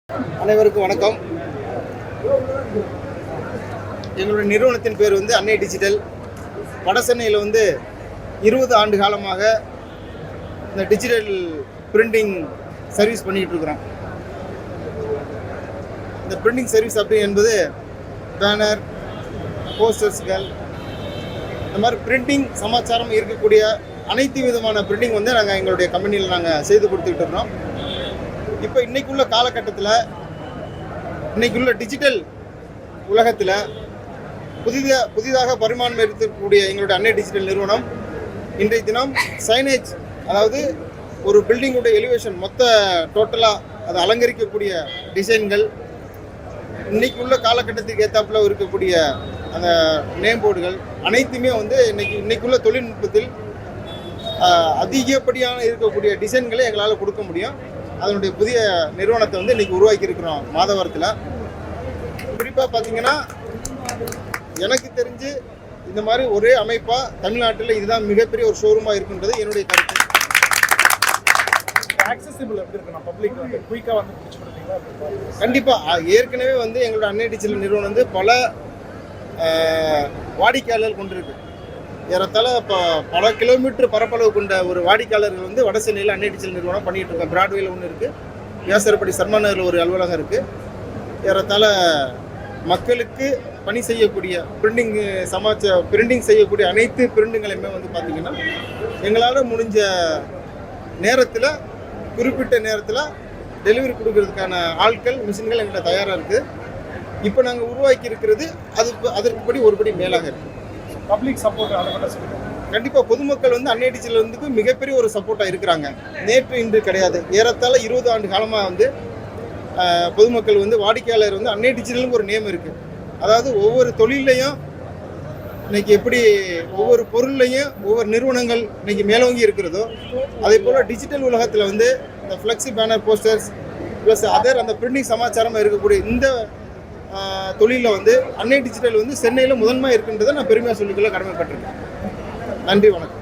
அனைவருக்கும் வணக்கம். எங்களுடைய நிறுவனத்தின் பேர் வந்து அன்னை டிஜிட்டல். வட சென்னையில் வந்து 20 ஆண்டு காலமாக இந்த டிஜிட்டல் பிரிண்டிங் சர்வீஸ் பண்ணிக்கிட்டு இருக்கிறோம். இந்த பிரிண்டிங் சர்வீஸ் அப்படி என்பது பேனர், போஸ்டர்ஸ்கள், இந்த மாதிரி பிரிண்டிங் சமாச்சாரம் இருக்கக்கூடிய அனைத்து விதமான பிரிண்டிங் வந்து நாங்கள் எங்களுடைய கம்பெனியில் நாங்கள் செய்து கொடுத்துக்கிட்டு இருக்கிறோம். இப்போ இன்றைக்குள்ள காலகட்டத்தில், இன்றைக்குள்ள டிஜிட்டல் உலகத்தில் புதிதாக பரிமாணம் இருக்கக்கூடிய எங்களுடைய அன்னை டிஜிட்டல் நிறுவனம் இன்றைய தினம் சைனேஜ், அதாவது ஒரு பில்டிங்குடைய எலிவேஷன் மொத்த டோட்டலாக அதை அலங்கரிக்கக்கூடிய டிசைன்கள், இன்றைக்குள்ள காலகட்டத்துக்கு ஏற்றாப்புல இருக்கக்கூடிய அந்த நேம் போர்டுகள் அனைத்துமே வந்து இன்னைக்குள்ள தொழில்நுட்பத்தில் அதிகப்படியான இருக்கக்கூடிய டிசைன்களை எங்களால் கொடுக்க முடியும். அதனுடைய புதிய நிறுவனத்தை வந்து இன்றைக்கி உருவாக்கி இருக்கிறோம் மாதவரத்தில். குறிப்பாக பார்த்தீங்கன்னா, எனக்கு தெரிஞ்சு இந்த மாதிரி ஒரே அமைப்பாக தமிழ்நாட்டில் இதுதான் மிகப்பெரிய ஒரு ஷோரூமாக இருக்குன்றது என்னுடைய கருத்து. ஆக்சசிபிள் எப்படி இருக்குண்ணா? பப்ளிக் வந்து குயிக்காக வந்து பிடிச்சி கொடுத்தீங்களா? கண்டிப்பாக. ஏற்கனவே வந்து எங்களோட அன்னை டிஜிட்டல் நிறுவனம் வந்து பல வாடிக்கையாளர்கள் கொண்டிருக்கு. ஏறத்தாழ இப்போ பல கிலோமீட்டர் பரப்பளவு கொண்ட ஒரு வாடிக்கையாளர்கள் வந்து வட சென்னையில் அன்னை டிஜிட்டல் நிறுவனம் பண்ணிகிட்டு இருக்கோம். பிராட்வேயில் ஒன்று இருக்குது, வியாசரப்படி சர்மா நகரில் ஒரு அலுவலகம் இருக்குது. ஏறத்தாழ மக்களுக்கு பணி செய்யக்கூடிய பிரிண்டிங் செய்யக்கூடிய அனைத்து பிரிண்டுங்களையுமே வந்து பார்த்திங்கன்னா எங்களால் முடிஞ்ச நேரத்தில், குறிப்பிட்ட நேரத்தில் டெலிவரி கொடுக்கறதுக்கான ஆட்கள், மிஷின்கள் எங்கள்கிட்ட தயாராக இருக்குது. இப்போ நாங்கள் உருவாக்கி இருக்கிறது அதற்குபடி ஒருபடி மேலாக இருக்குது. பப்ளிக் சப்போர்ட் அதை மட்டும் சொல்லுங்கள். கண்டிப்பாக பொதுமக்கள் வந்து அன்னை டிஜிட்டல் வந்து மிகப்பெரிய ஒரு சப்போர்ட்டாக இருக்கிறாங்க. நேற்று இன்று கிடையாது, ஏறத்தாழ 20 ஆண்டு காலமாக வந்து பொதுமக்கள் வந்து வாடிக்கையாளர் வந்து அன்னை டிஜிட்டலுக்கு ஒரு நேம் இருக்குது. அதாவது ஒவ்வொரு தொழிலையும் இன்னைக்கு எப்படி ஒவ்வொரு பொருள்லையும் ஒவ்வொரு நிறுவனங்கள் இன்னைக்கு மேலோங்கி இருக்கிறதோ, அதே போல் டிஜிட்டல் உலகத்தில் வந்து இந்த flexi banner, posters plus other அந்த பிரிண்டிங் சமாச்சாரமாக இருக்கக்கூடிய இந்த தொழிலில் வந்து அன்னை டிஜிட்டல் வந்து சென்னையில் முதன்மையாக இருக்குன்றதை நான் பெருமையாக சொல்லிக்கொள்ள கடமைப்பட்டிருக்கேன். நன்றி, வணக்கம்.